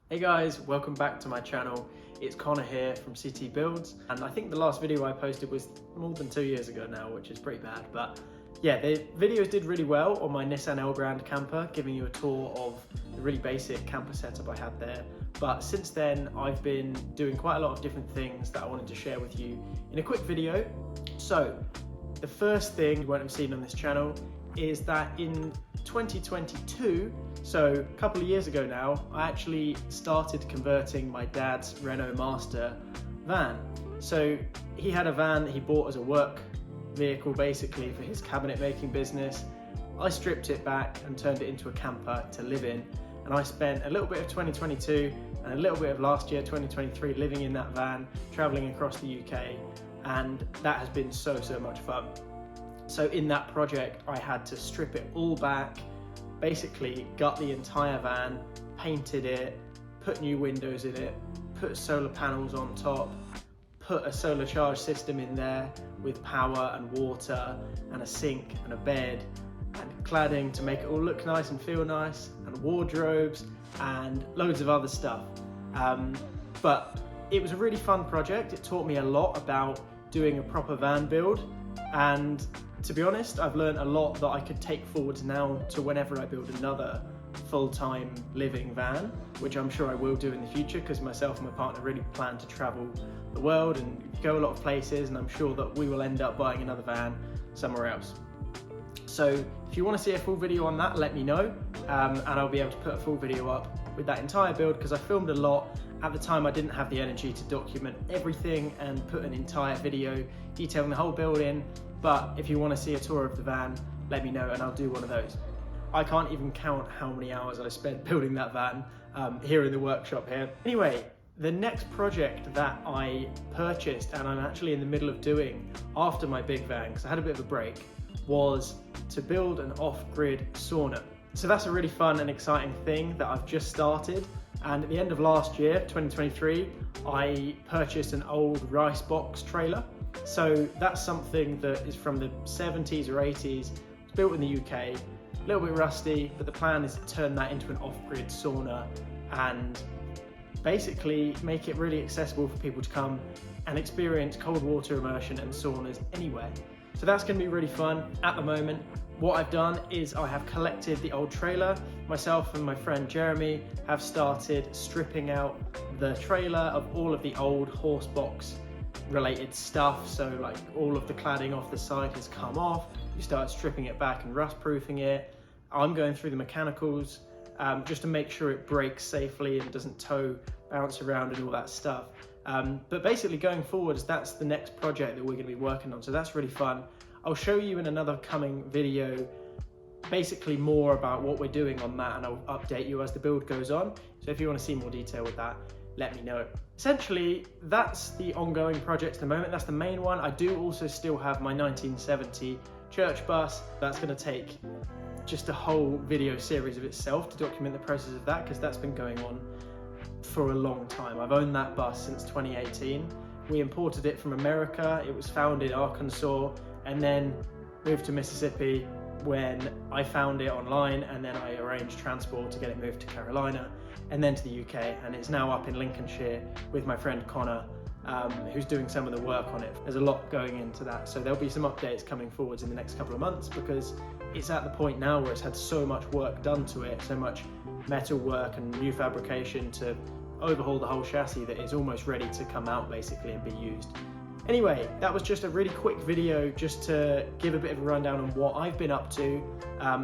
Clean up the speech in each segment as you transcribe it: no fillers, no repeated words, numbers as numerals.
Hey guys, welcome back to my channel. It's Connor here from CT Builds, and I think the last video I posted was more than 2 years ago now, which is pretty bad, but yeah, the videos did really well on my Nissan Elgrand camper, giving you a tour of the really basic camper setup I had there. But since then, I've been doing quite a lot of different things that I wanted to share with you in a quick video. So the first thing you won't have seen on this channel is that in 2022, so a couple of years ago now, I actually started converting my dad's Renault Master van. So he had a van that he bought as a work vehicle basically for his cabinet making business. I stripped it back and turned it into a camper to live in, and I spent a little bit of 2022 and a little bit of last year 2023 living in that van, traveling across the UK, and that has been so much fun. So in that project I had to strip it all back, basically gut the entire van, painted it, put new windows in it, put solar panels on top, put a solar charge system in there with power and water and a sink and a bed and cladding to make it all look nice and feel nice, and wardrobes and loads of other stuff. But it was a really fun project. It taught me a lot about doing a proper van build, and to be honest, I've learned a lot that I could take forwards now to whenever I build another full-time living van, which I'm sure I will do in the future, because myself and my partner really plan to travel the world and go a lot of places, and I'm sure that we will end up buying another van somewhere else. So if you want to see a full video on that, let me know, and I'll be able to put a full video up with that entire build, because I filmed a lot. At the time I didn't have the energy to document everything and put an entire video detailing the whole build in, but if you want to see a tour of the van, let me know and I'll do one of those. I can't even count how many hours I spent building that van here in the workshop here. Anyway, the next project that I purchased, and I'm actually in the middle of doing after my big van, because I had a bit of a break, was to build an off-grid sauna. So that's a really fun and exciting thing that I've just started. And at the end of last year, 2023, I purchased an old rice box trailer. So that's something that is from the 70s or 80s. It's built in the UK, a little bit rusty, but the plan is to turn that into an off-grid sauna and basically make it really accessible for people to come and experience cold water immersion and saunas anywhere. So that's going to be really fun. At the moment, what I've done is I have collected the old trailer. Myself and my friend Jeremy have started stripping out the trailer of all of the old horse box related stuff. So like all of the cladding off the side has come off. You start stripping it back and rust proofing it. I'm going through the mechanicals just to make sure it breaks safely and doesn't tow, bounce around and all that stuff. But basically going forwards, that's the next project that we're going to be working on. So that's really fun. I'll show you in another coming video basically more about what we're doing on that, and I'll update you as the build goes on. So if you want to see more detail with that, let me know. Essentially, that's the ongoing project at the moment. That's the main one. I do also still have my 1970 church bus. That's going to take just a whole video series of itself to document the process of that, because that's been going on for a long time. I've owned that bus since 2018. We imported it from America. It was found in Arkansas and then moved to Mississippi when I found it online, and then I arranged transport to get it moved to Carolina and then to the UK, and it's now up in Lincolnshire with my friend Connor, who's doing some of the work on it. There's a lot going into that, so there'll be some updates coming forwards in the next couple of months, because it's at the point now where it's had so much work done to it, so much metal work and new fabrication to overhaul the whole chassis, that it's almost ready to come out basically and be used. Anyway, that was just a really quick video just to give a bit of a rundown on what I've been up to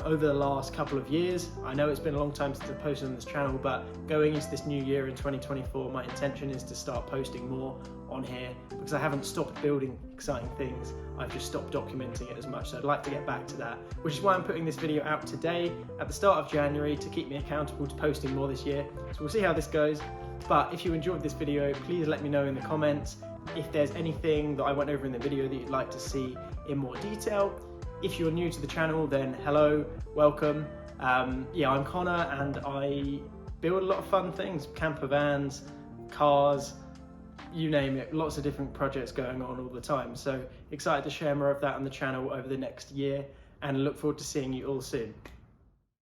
over the last couple of years. I know it's been a long time since I posted on this channel, but going into this new year in 2024, my intention is to start posting more on here, because I haven't stopped building exciting things. I've just stopped documenting it as much. So I'd like to get back to that, which is why I'm putting this video out today at the start of January, to keep me accountable to posting more this year. So we'll see how this goes. But if you enjoyed this video, please let me know in the comments if there's anything that I went over in the video that you'd like to see in more detail. If you're new to the channel, then hello, welcome. Yeah, I'm Connor and I build a lot of fun things, camper vans, cars, you name it, lots of different projects going on all the time. So excited to share more of that on the channel over the next year, and look forward to seeing you all soon.